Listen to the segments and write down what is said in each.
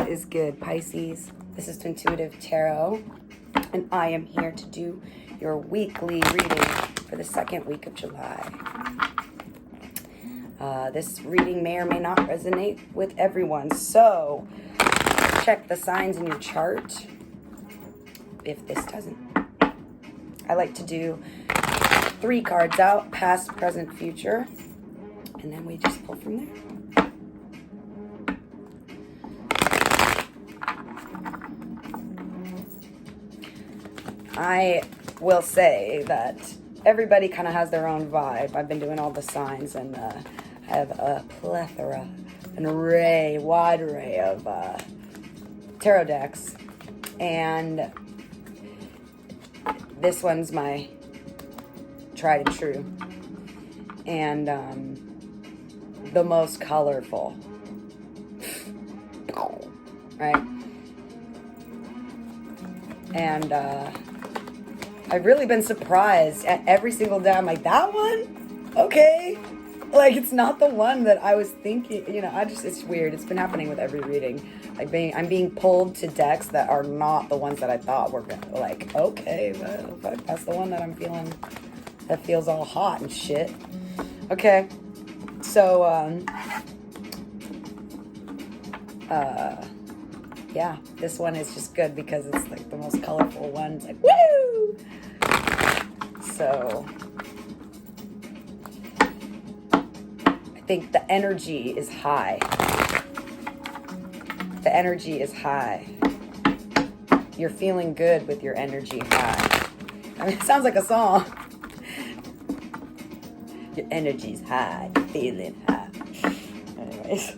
What is good, Pisces? This is Twintuitive Tarot, and I am here to do your weekly reading for the second week of July. This reading may or may not resonate with everyone, so check the signs in your chart if this doesn't. I like to do 3 cards out, past, present, future, and then we just pull from there. I will say that everybody kind of has their own vibe. I've been doing all the signs, and I have a plethora, wide array of tarot decks. And this one's my tried and true. And the most colorful. Right? And I've really been surprised at every single day. I'm like, that one? Okay. Like, it's not the one that I was thinking. You know, it's weird. It's been happening with every reading. Like, I'm being pulled to decks that are not the ones that I thought were gonna, like, okay, well, that's the one that I'm feeling, that feels all hot and shit. Okay. So, yeah, this one is just good because it's like the most colorful one. It's like, woo! So I think the energy is high. The energy is high. You're feeling good with your energy high. I mean, it sounds like a song. Your energy's high. You're feeling high. Anyways.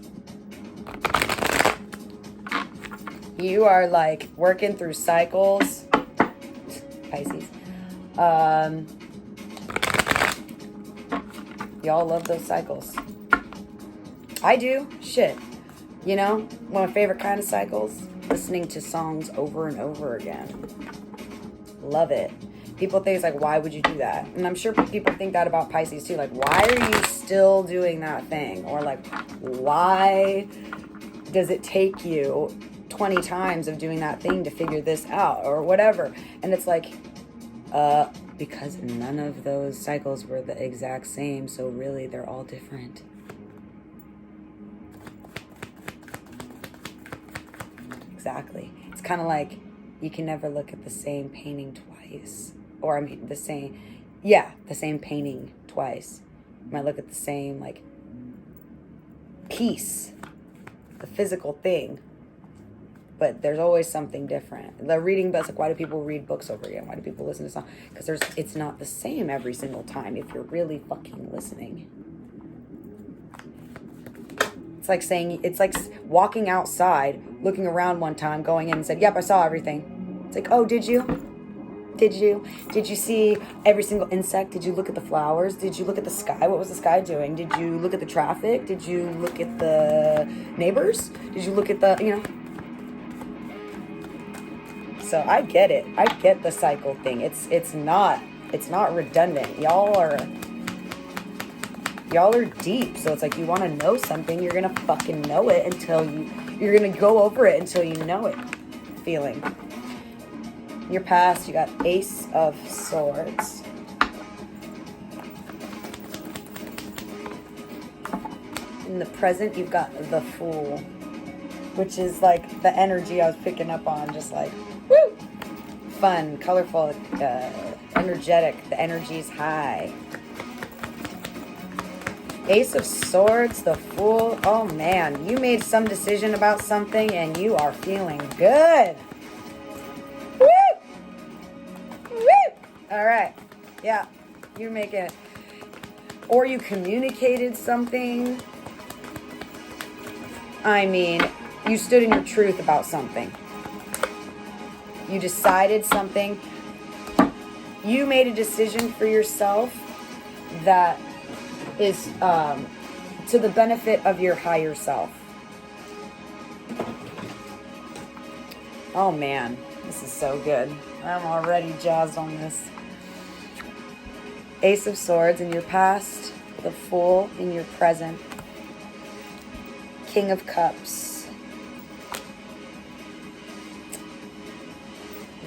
You are like working through cycles, Pisces. Y'all love those cycles. I do. Shit. You know, one of my favorite kind of cycles, listening to songs over and over again. Love it. People think it's like, why would you do that? And I'm sure people think that about Pisces too. Like, why are you still doing that thing? Or like, why does it take you 20 times of doing that thing to figure this out or whatever? And it's like, because none of those cycles were the exact same, so really they're all different. Exactly. It's kind of like you can never look at the same painting twice. Or I mean the same painting twice. You might look at the same like piece, the physical thing, but there's always something different. The reading books, like, why do people read books over again? Why do people listen to songs? Because it's not the same every single time if you're really fucking listening. It's like saying, it's like walking outside, looking around one time, going in and said, yep, I saw everything. It's like, oh, did you? Did you? Did you see every single insect? Did you look at the flowers? Did you look at the sky? What was the sky doing? Did you look at the traffic? Did you look at the neighbors? Did you look at the, you know? So I get it. I get the cycle thing. It's not redundant. Y'all are deep. So it's like, you want to know something, you're gonna fucking know it until you're gonna go over it until you know it. Feeling. In your past, you got Ace of Swords. In the present, you've got the Fool, which is like the energy I was picking up on, just like, woo! Fun, colorful, energetic. The energy's high. Ace of Swords, the Fool. Oh man, you made some decision about something and you are feeling good. Woo! Woo! All right. Yeah, you're making it. Or you communicated something. I mean, you stood in your truth about something. You decided something. You made a decision for yourself that is to the benefit of your higher self. Oh man, this is so good. I'm already jazzed on this. Ace of Swords in your past, the Fool in your present, King of Cups,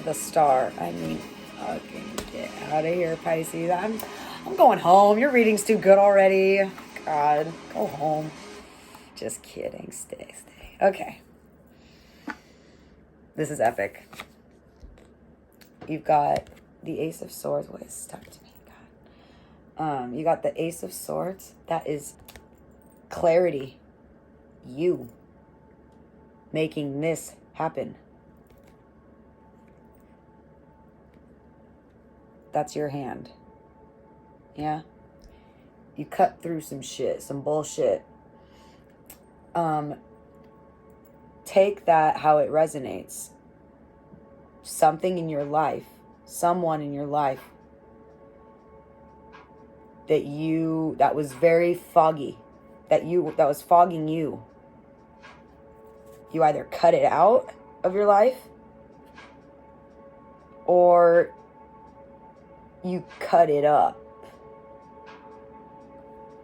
the star. I mean, fucking get out of here, Pisces. I'm going home. Your reading's too good already. God, go home. Just kidding. Stay. Okay. This is epic. You've got the Ace of Swords. What is stuck to me? God. You got the Ace of Swords. That is clarity. You making this happen. That's your hand. Yeah? You cut through some shit, some bullshit. Take that how it resonates. Something in your life, someone in your life that was very foggy, that was fogging you. You either cut it out of your life or you cut it up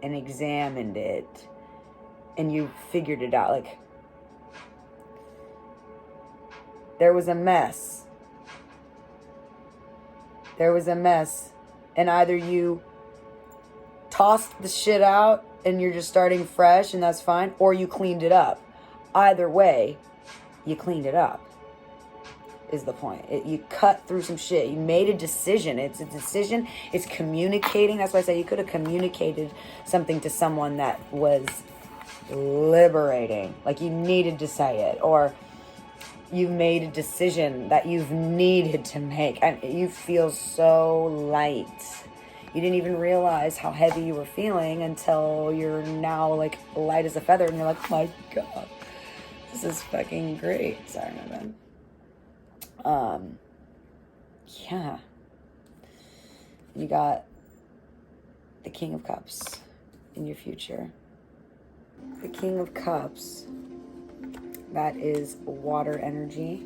and examined it and you figured it out. Like, there was a mess. And either you tossed the shit out and you're just starting fresh and that's fine, or you cleaned it up. Either way, you cleaned it up, is the point. You cut through some shit. You made a decision. It's a decision. It's communicating. That's why I say you could have communicated something to someone that was liberating. Like, you needed to say it. Or you made a decision that you've needed to make. And you feel so light. You didn't even realize how heavy you were feeling until you're now like light as a feather. And you're like, oh my God, this is fucking great. Sorry, my bad. Yeah. You got the King of Cups in your future. The King of Cups, that is water energy.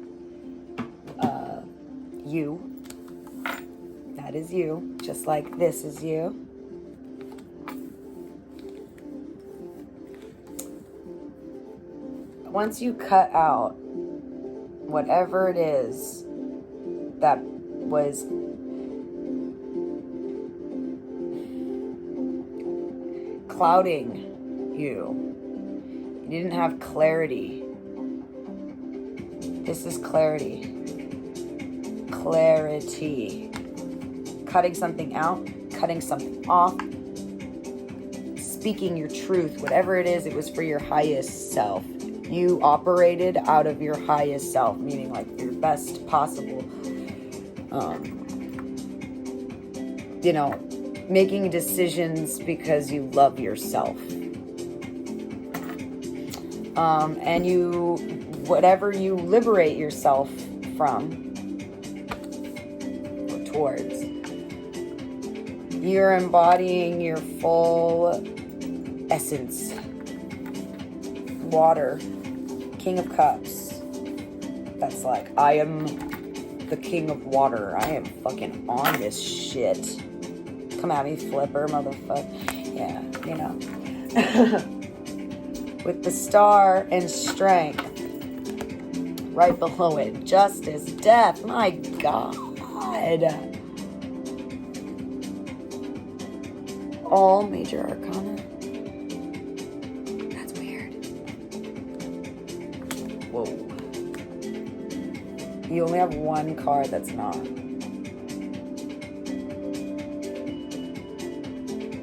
You. That is you. Just like this is you. Once you cut out whatever it is that was clouding you didn't have clarity. This is clarity. Clarity. Cutting something out, cutting something off, speaking your truth, whatever it is, it was for your highest self. You operated out of your highest self, meaning like your best possible, making decisions because you love yourself. And whatever you liberate yourself from or towards, you're embodying your full essence. Water, King of Cups. That's like, I am the King of Water. I am fucking on this shit. Come at me, flipper, motherfucker. Yeah, With the Star and Strength right below it. Justice, death. My God. All major arcana. That's weird. Whoa. You only have one card that's not.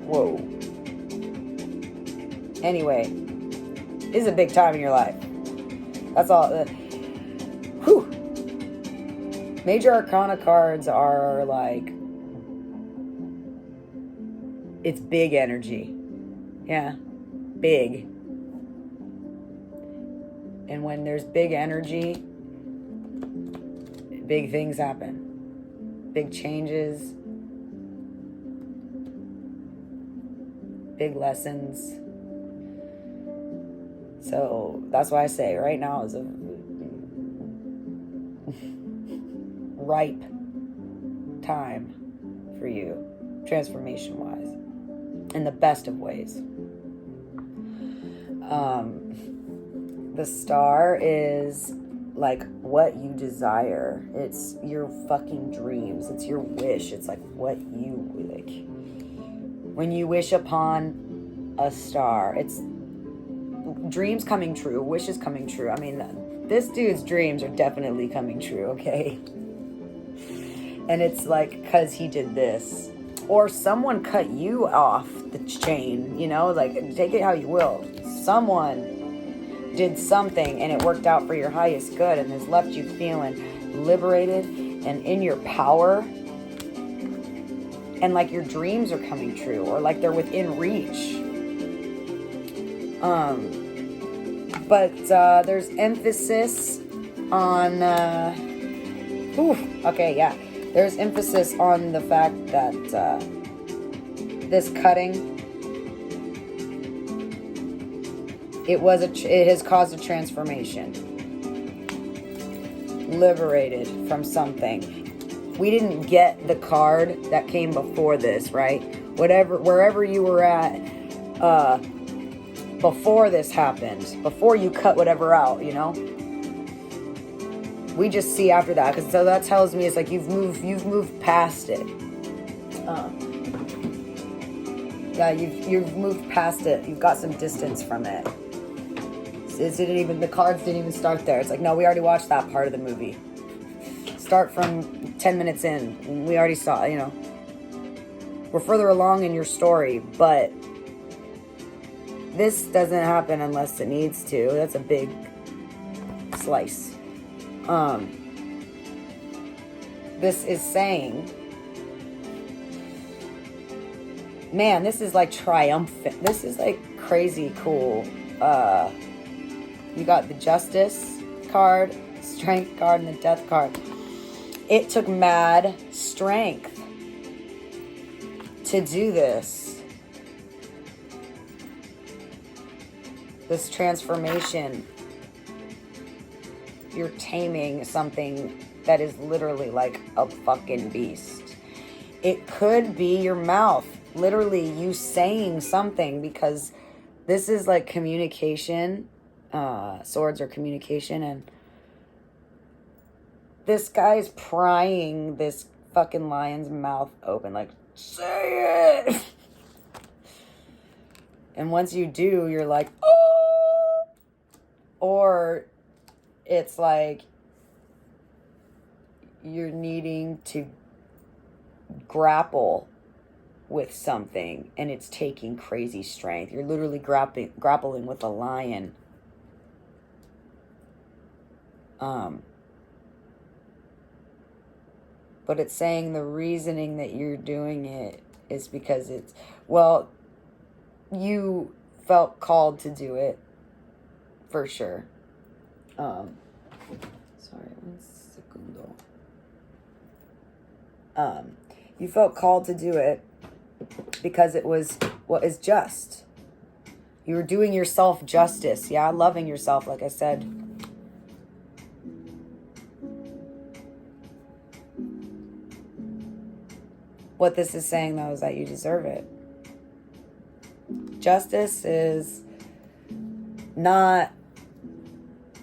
Whoa. Anyway, this is a big time in your life. That's all. Whew. Major arcana cards are like, it's big energy. Yeah. Big. And when there's big energy, big things happen. Big changes. Big lessons. So that's why I say right now is a ripe time for you, transformation-wise, in the best of ways. The Star is like what you desire. It's your fucking dreams. It's your wish. It's like what you like. When you wish upon a star, it's dreams coming true, wishes coming true. I mean, this dude's dreams are definitely coming true, okay? And it's like, because he did this. Or someone cut you off the chain, you know? Like, take it how you will. Someone did something and it worked out for your highest good and has left you feeling liberated and in your power. And like your dreams are coming true, or like they're within reach. But there's emphasis on, there's emphasis on the fact that this cutting, it has caused a transformation. Liberated from something. We didn't get the card that came before this, right? Wherever you were at, before this happened, before you cut whatever out, you know? We just see after that, because so that tells me it's like you've moved past it. You've moved past it. You've got some distance from it. The cards didn't even start there. It's like, no, we already watched that part of the movie. Start from 10 minutes in. We already saw, you know. We're further along in your story, but this doesn't happen unless it needs to. That's a big slice. This is saying, man, this is like triumphant. This is like crazy cool. You got the Justice card, Strength card, and the Death card. It took mad strength to do this. This transformation. You're taming something that is literally like a fucking beast. It could be your mouth. Literally you saying something, because this is like communication. Swords are communication, and this guy's prying this fucking lion's mouth open, like, say it! And once you do, you're like, oh! Or it's like you're needing to grapple with something, and it's taking crazy strength. You're literally grappling with a lion. But it's saying the reasoning that you're doing it is because it's, well, you felt called to do it, for sure. Sorry, 1 segundo. You felt called to do it because it was what is just. You were doing yourself justice, yeah? Loving yourself, like I said. What this is saying, though, is that you deserve it. Justice is not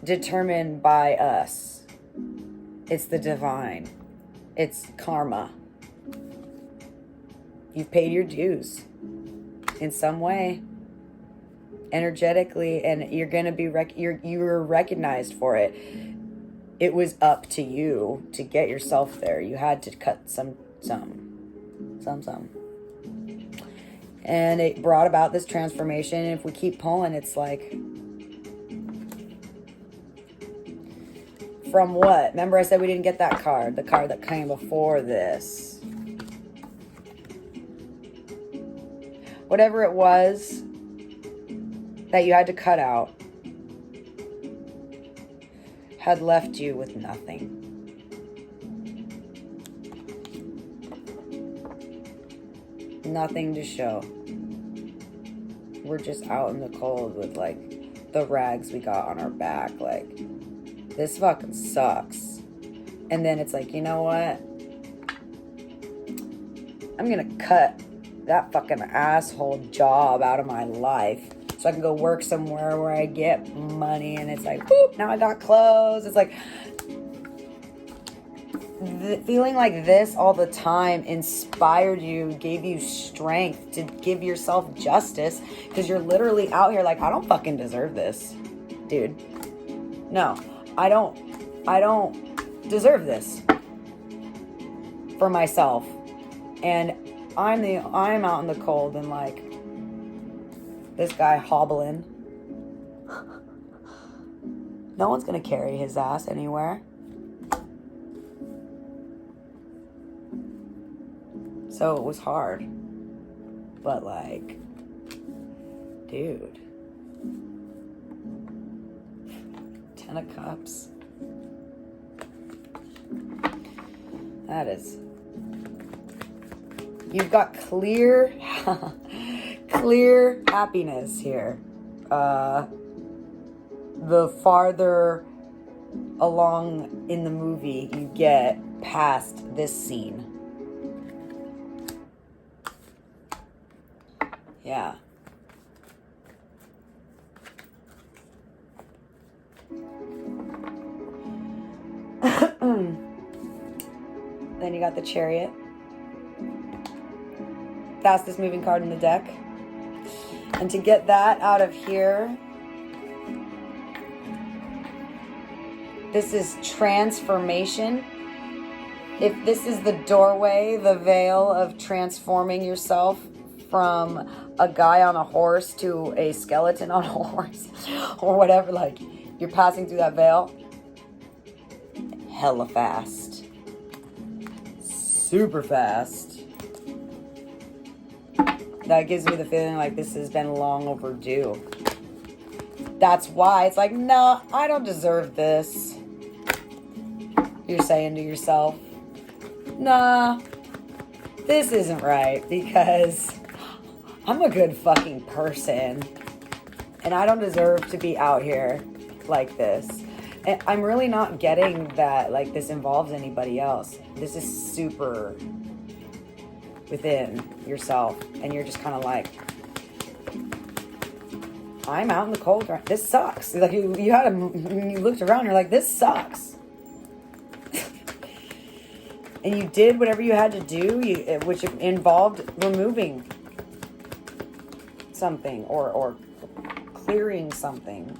determined by us. It's the divine. It's karma. You've paid your dues in some way, energetically, and you're gonna be you're recognized for it. It was up to you to get yourself there. You had to cut some. And it brought about this transformation. And if we keep pulling, it's like, from what? Remember I said we didn't get that card, the card that came before this. Whatever it was that you had to cut out had left you with nothing. Nothing to show. We're just out in the cold with like the rags we got on our back. Like, this fucking sucks. And then it's like, you know what? I'm gonna cut that fucking asshole job out of my life so I can go work somewhere where I get money, and it's like, whoop, now I got clothes. It's like, feeling like this all the time inspired you, gave you strength to give yourself justice, because you're literally out here like, I don't fucking deserve this, dude. No, I don't deserve this for myself. And I'm out in the cold, and like this guy hobbling. No one's gonna carry his ass anywhere. So it was hard. But like, dude. 10 of Cups. That is... You've got clear happiness here. The farther along in the movie you get past this scene. Yeah. Then you got the Chariot. Fastest moving card in the deck. And to get that out of here, this is transformation. If this is the doorway, the veil of transforming yourself from a guy on a horse to a skeleton on a horse or whatever, like you're passing through that veil hella fast, super fast. That gives me the feeling like this has been long overdue. That's why it's like, no, I don't deserve this. You're saying to yourself, nah, this isn't right, because I'm a good fucking person and I don't deserve to be out here like this. And I'm really not getting that like this involves anybody else. This is super within yourself, and you're just kind of like, I'm out in the cold. This sucks. Like you looked around, you're like, this sucks. And you did whatever you had to do, which involved removing something or clearing something.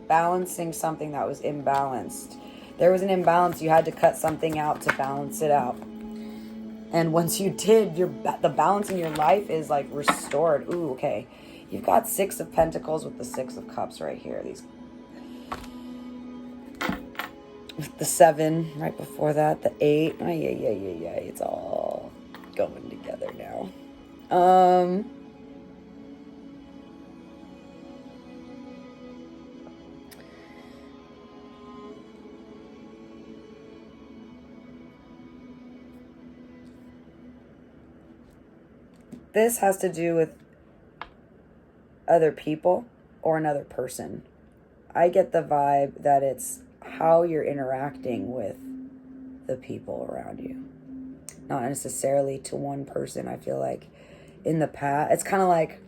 Balancing something that was imbalanced. There was an imbalance. You had to cut something out to balance it out. And once you did, the balance in your life is like restored. Ooh, okay. You've got 6 of Pentacles with the 6 of Cups right here. These, with the 7 right before that, the 8. Oh, yeah. It's all going together now. This has to do with other people or another person. I get the vibe that it's how you're interacting with the people around you. Not necessarily to one person. I feel like in the past, it's kind of like,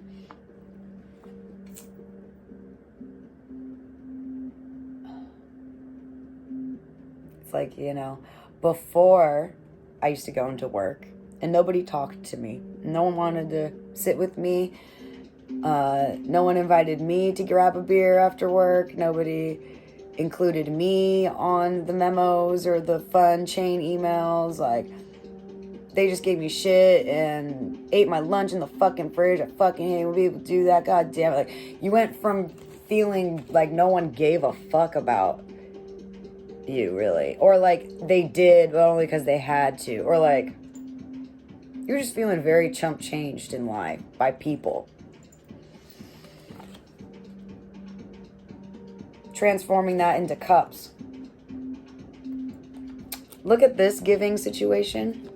it's like, you know, before I used to go into work and nobody talked to me. No one wanted to sit with me. No one invited me to grab a beer after work. Nobody included me on the memos or the fun chain emails. Like, they just gave me shit and ate my lunch in the fucking fridge. I fucking hate when people do that. God damn it. Like, you went from feeling like no one gave a fuck about you, really. Or like they did, but only because they had to. Or like, you're just feeling very chump changed in life by people. Transforming that into cups. Look at this giving situation.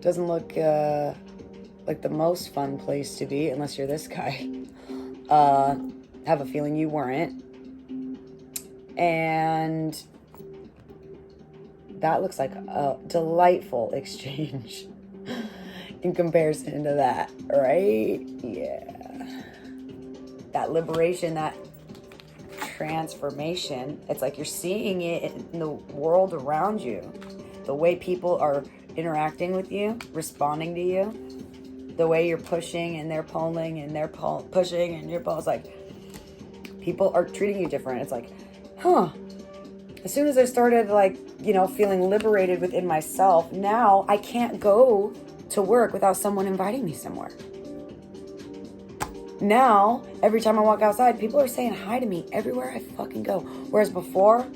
Doesn't look like the most fun place to be unless you're this guy. Have a feeling you weren't. And that looks like a delightful exchange. in comparison to that, right? Yeah. That liberation, that transformation, it's like you're seeing it in the world around you. The way people are interacting with you, responding to you, the way you're pushing and they're pulling and they're pushing and you're pulling. It's like people are treating you different. It's like, huh. As soon as I started, like, you know, feeling liberated within myself, now I can't go to work without someone inviting me somewhere. Now, every time I walk outside, people are saying hi to me everywhere I fucking go. Whereas before,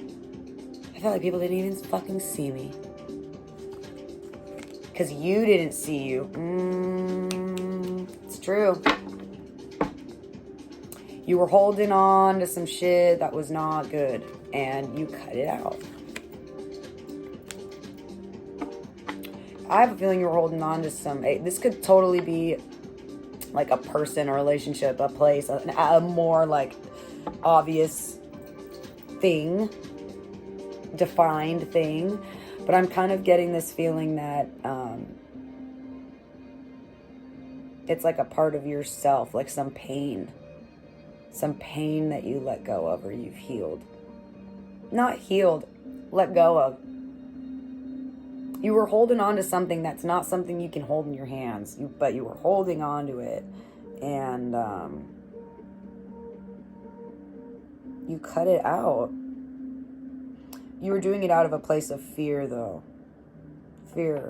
I felt like people didn't even fucking see me. Because you didn't see you. It's true. You were holding on to some shit that was not good. And you cut it out. I have a feeling you're holding on to some... This could totally be like a person, a relationship, a place, a more like obvious thing, defined thing. But I'm kind of getting this feeling that it's like a part of yourself, like some pain that you let go of or you've healed. Not healed, let go of. You were holding on to something that's not something you can hold in your hands, but you were holding on to it, and you cut it out. You were doing it out of a place of fear, though. Fear.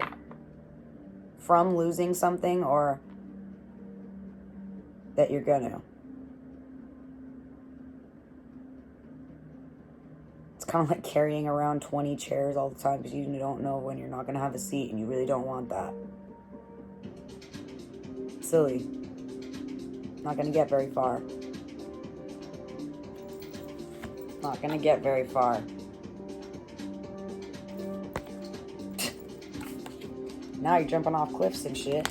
From losing something, or that you're gonna. Kind of like carrying around 20 chairs all the time because you don't know when you're not going to have a seat and you really don't want that. Silly. Not going to get very far. Not going to get very far. Now you're jumping off cliffs and shit.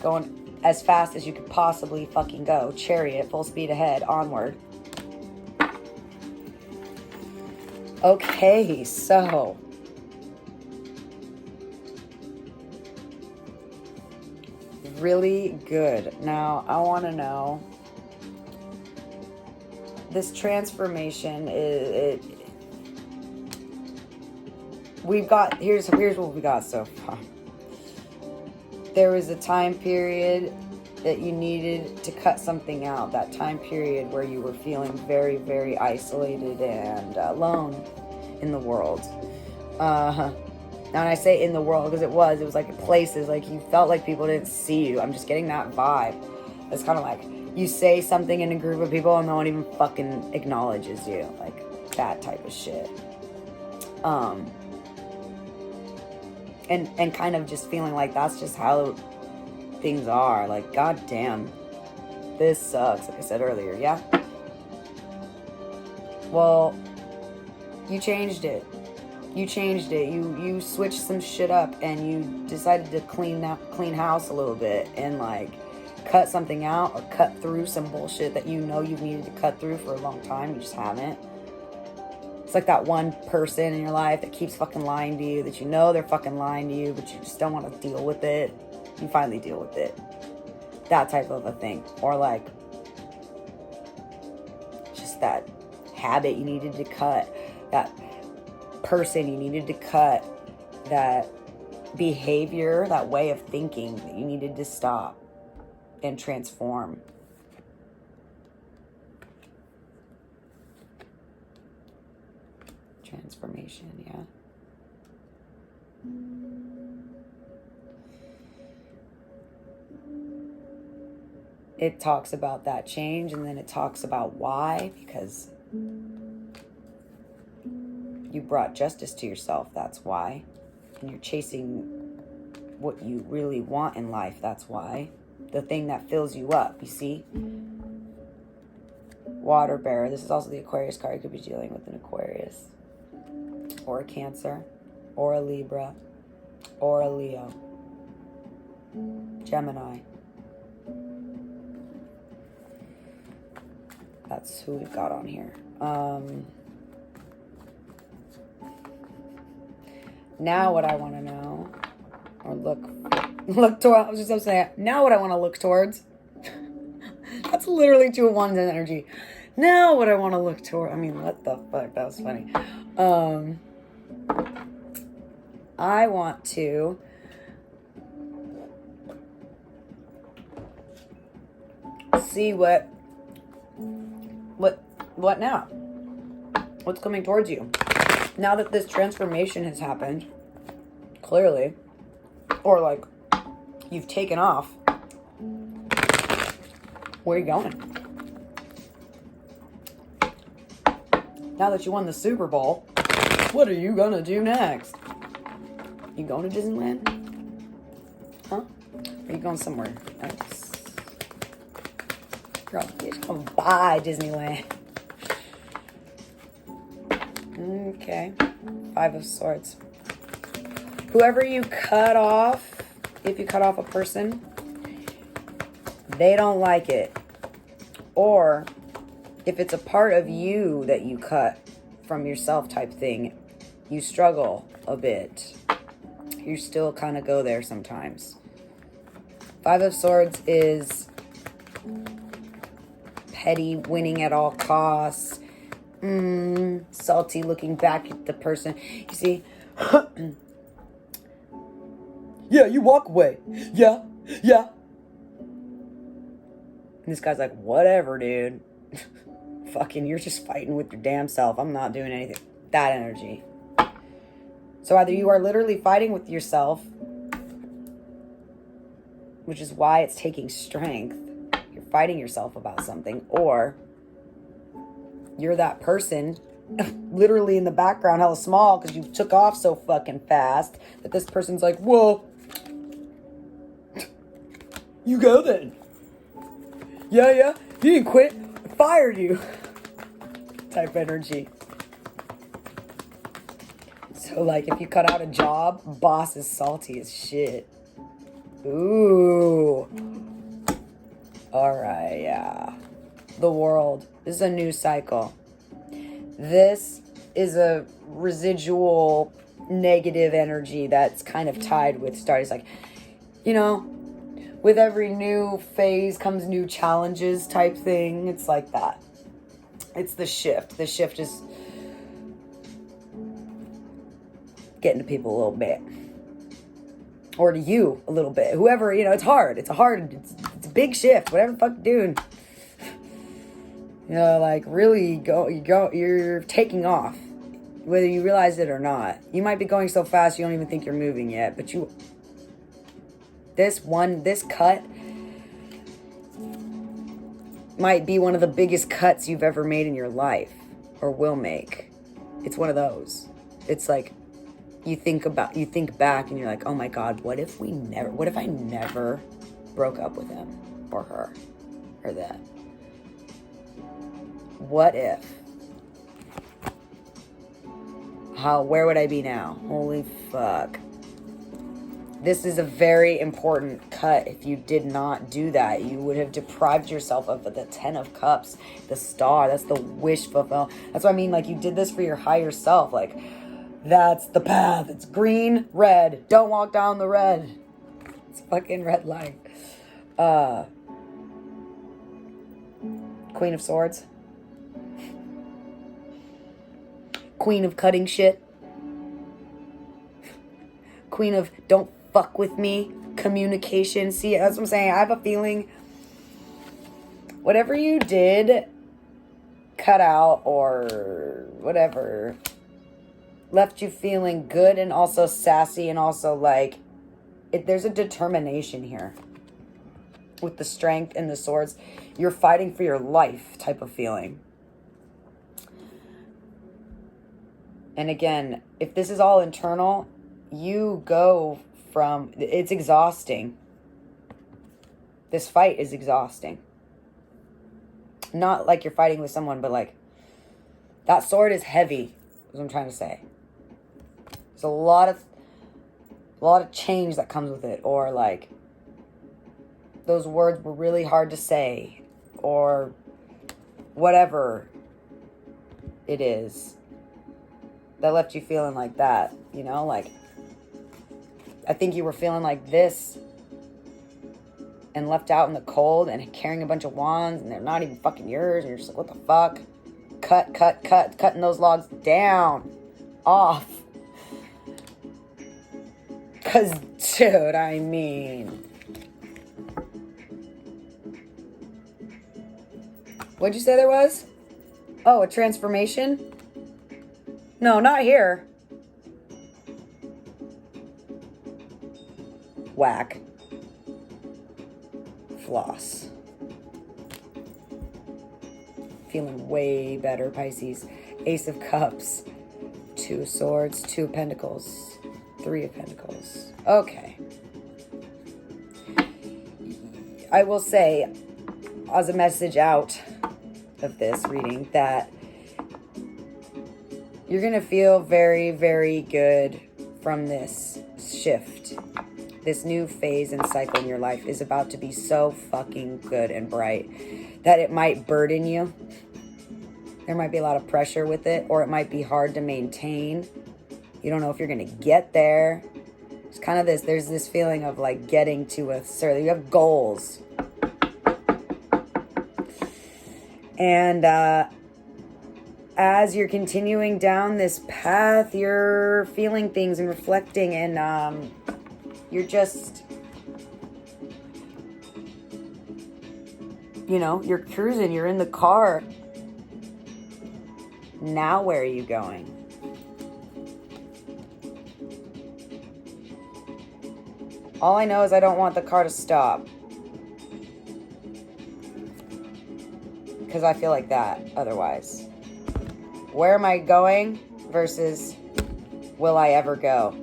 Going as fast as you could possibly fucking go. Chariot, full speed ahead, onward. Okay, so really good. Now I want to know, this transformation we've got, here's what we got so far. There was a time period that you needed to cut something out, that time period where you were feeling very, very isolated and alone in the world. And I say in the world because it was like places, like you felt like people didn't see you. I'm just getting that vibe. It's kind of like you say something in a group of people and no one even fucking acknowledges you, like that type of shit. And kind of just feeling like that's just how things are. Like, goddamn, this sucks, like I said earlier. Yeah, well, you changed it. You switched some shit up and you decided to clean house a little bit and like cut something out or cut through some bullshit that you know you've needed to cut through for a long time. You just haven't. It's like that one person in your life that keeps fucking lying to you, that you know they're fucking lying to you, but you just don't want to deal with it. You finally deal with it. That type of a thing. Or like just that habit you needed to cut, that person you needed to cut, that behavior, that way of thinking that you needed to stop and transform. Transformation, yeah. It talks about that change, and then it talks about why, because you brought justice to yourself, that's why. And you're chasing what you really want in life, that's why. The thing that fills you up, you see? Water bearer. This is also the Aquarius card. You could be dealing with an Aquarius, or a Cancer, or a Libra, or a Leo, Gemini. That's who we've got on here. Now what I want to know, or look Look toward. I was just saying. Now what I want to look towards. That's literally 2 of Wands energy. Now what I want to look toward. I mean, what the fuck? That was funny. I want to see what now? What's coming towards you? Now that this transformation has happened, clearly, or like you've taken off, where are you going? Now that you won the Super Bowl, what are you gonna do next? You going to Disneyland? Huh? Or are you going somewhere else? Girl, you're gonna buy Disneyland. Okay. 5 of Swords. Whoever you cut off, if you cut off a person, they don't like it. Or if it's a part of you that you cut from yourself type thing, you struggle a bit. You still kind of go there sometimes. 5 of Swords is petty, winning at all costs. Salty, looking back at the person. You see? Yeah, you walk away. Yeah. And this guy's like, whatever, dude. Fucking, you're just fighting with your damn self. I'm not doing anything. That energy. So either you are literally fighting with yourself, which is why it's taking strength. You're fighting yourself about something. Or you're that person literally in the background, hella small, because you took off so fucking fast that this person's like, whoa. You go then. Yeah. You didn't quit. I fired you. Type energy. So, like, if you cut out a job, boss is salty as shit. Ooh. Alright, yeah. The World. This is a new cycle. This is a residual negative energy that's kind of tied with start. It's like, you know, with every new phase comes new challenges type thing. It's like that. It's the shift. The shift is getting to people a little bit. Or to you a little bit. Whoever, you know, it's hard. It's a big shift. Whatever the fuck you're doing. You know, like really you're taking off. Whether you realize it or not. You might be going so fast you don't even think you're moving yet. But this cut might be one of the biggest cuts you've ever made in your life. Or will make. It's one of those. It's like, you think back and you're like, oh my God, what if I never broke up with him or her or that? What if? Where would I be now? Holy fuck. This is a very important cut. If you did not do that, you would have deprived yourself of the 10 of Cups, the Star. That's the wish fulfill. That's what I mean. Like, you did this for your higher self. Like, that's the path. It's green, red. Don't walk down the red. It's fucking red light. Queen of Swords. Queen of cutting shit. Queen of don't fuck with me. Communication. See, that's what I'm saying. I have a feeling whatever you did, cut out or whatever, left you feeling good and also sassy and also like, there's a determination here. With the Strength and the Swords, you're fighting for your life type of feeling. And again, if this is all internal, you go from, it's exhausting. This fight is exhausting. Not like you're fighting with someone, but like, that sword is heavy, is what I'm trying to say. There's a lot of change that comes with it, or like, those words were really hard to say, or whatever it is that left you feeling like that, you know, like, I think you were feeling like this and left out in the cold and carrying a bunch of wands and they're not even fucking yours and you're just like, what the fuck? Cutting those logs down, off. Cause dude, I mean, what'd you say there was? Oh, a transformation? No, not here. Whack. Floss. Feeling way better, Pisces. Ace of Cups. 2 of Swords. 2 of Pentacles. 3 of Pentacles. Okay. I will say, as a message out of this reading, that you're going to feel very, very good from this shift. This new phase and cycle in your life is about to be so fucking good and bright that it might burden you. There might be a lot of pressure with it, or it might be hard to maintain. You don't know if you're going to get there. It's kind of this, there's this feeling of like getting to a certain, you have goals. And as you're continuing down this path, you're feeling things and reflecting, and you're just, you know, you're cruising, you're in the car. Now where are you going? All I know is I don't want the car to stop. Because I feel like that otherwise. Where am I going versus will I ever go?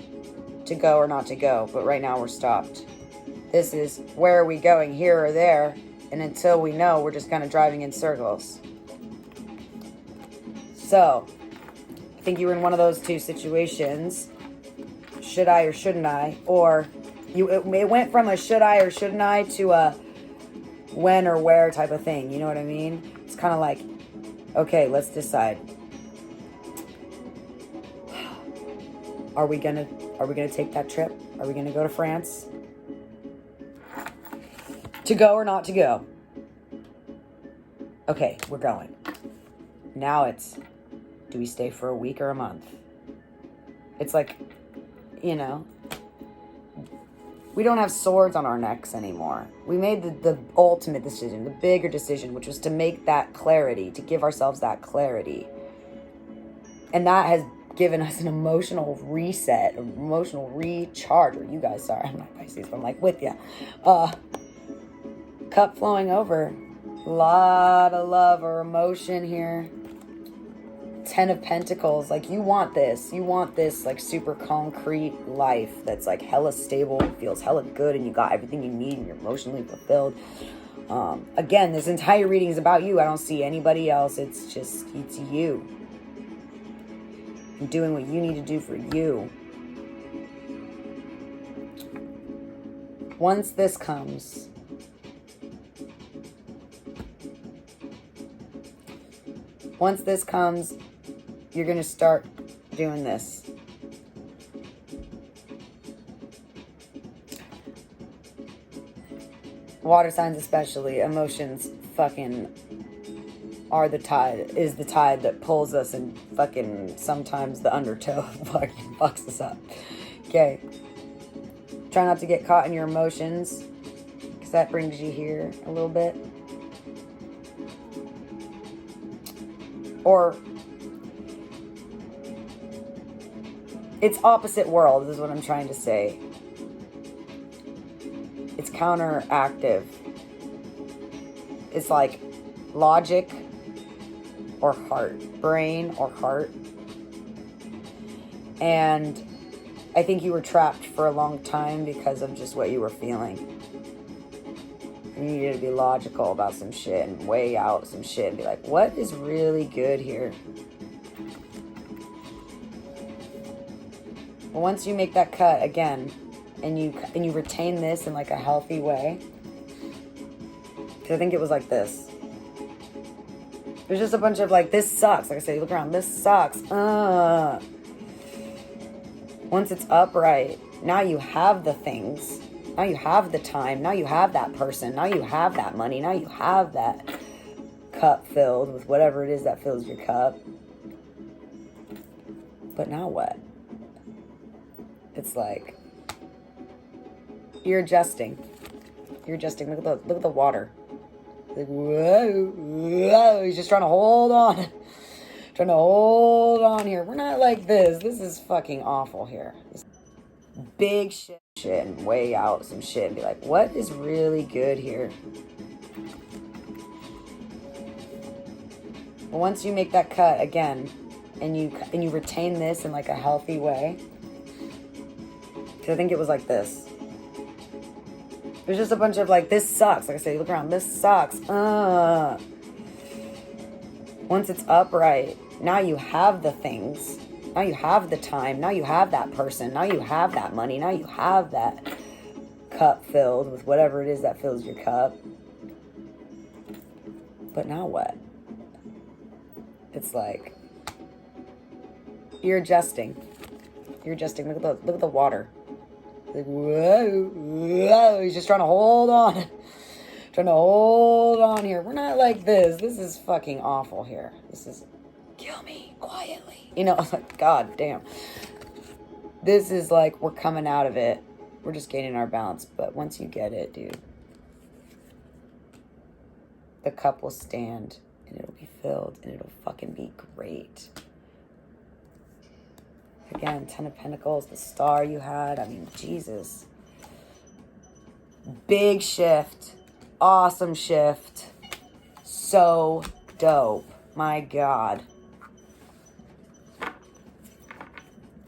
To go or not to go, but right now we're stopped. This is where are we going, here or there, and until we know, we're just kind of driving in circles. So, I think you were in one of those two situations. Should I or shouldn't I? Or it went from a should I or shouldn't I to a when or where type of thing. You know what I mean? It's kind of like, okay, let's decide. Are we gonna take that trip? Are we gonna go to France? To go or not to go? Okay, we're going. Now it's, do we stay for a week or a month? It's like, you know, we don't have swords on our necks anymore. We made the ultimate decision, the bigger decision, which was to make that clarity, to give ourselves that clarity. And that has given us an emotional reset, an emotional recharge. Or you guys, sorry, I'm not Pisces, but I'm like with you. Cup flowing over. A lot of love or emotion here. 10 of Pentacles. Like you want this like super concrete life that's like hella stable, feels hella good, and you got everything you need and you're emotionally fulfilled. Again, this entire reading is about you. I don't see anybody else. It's you. And doing what you need to do for you. Once this comes, you're going to start doing this. Water signs especially, emotions fucking is the tide that pulls us, and fucking sometimes the undertow fucking fucks us up. Okay. Try not to get caught in your emotions, because that brings you here a little bit. Or it's opposite world is what I'm trying to say. It's counteractive. It's like logic or heart, brain or heart. And I think you were trapped for a long time because of just what you were feeling. You needed to be logical about some shit and weigh out some shit and be like, what is really good here? But once you make that cut again, and you retain this in like a healthy way, because I think it was like this. There's just a bunch of like, this sucks. Like I said, you look around, this sucks. Once it's upright, now you have the things. Now you have the time. Now you have that person. Now you have that money. Now you have that cup filled with whatever it is that fills your cup. But now what? It's like you're adjusting. You're adjusting. Look at the water. Like, whoa, whoa. He's just trying to hold on. Trying to hold on here. We're not like this. This is fucking awful here. This big shit and weigh out some shit and be like, what is really good here? Once you make that cut again, and you retain this in like a healthy way, because I think it was like this. There's just a bunch of like, this sucks. Like I said, you look around, this sucks. Once it's upright, now you have the things. Now you have the time. Now you have that person. Now you have that money. Now you have that cup filled with whatever it is that fills your cup. But now what? It's like you're adjusting. You're adjusting. Look at the water. Like, whoa, whoa. He's just trying to hold on. Trying to hold on here. We're not like this. This is fucking awful here. This is kill me quietly. You know, like, God damn. This is like we're coming out of it. We're just gaining our balance. But once you get it, dude, the cup will stand and it'll be filled and it'll fucking be great. Again, 10 of Pentacles, the star you had. I mean, Jesus. Big shift. Awesome shift. So dope. My God.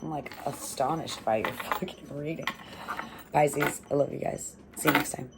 I'm like astonished by your fucking reading. Pisces, I love you guys. See you next time.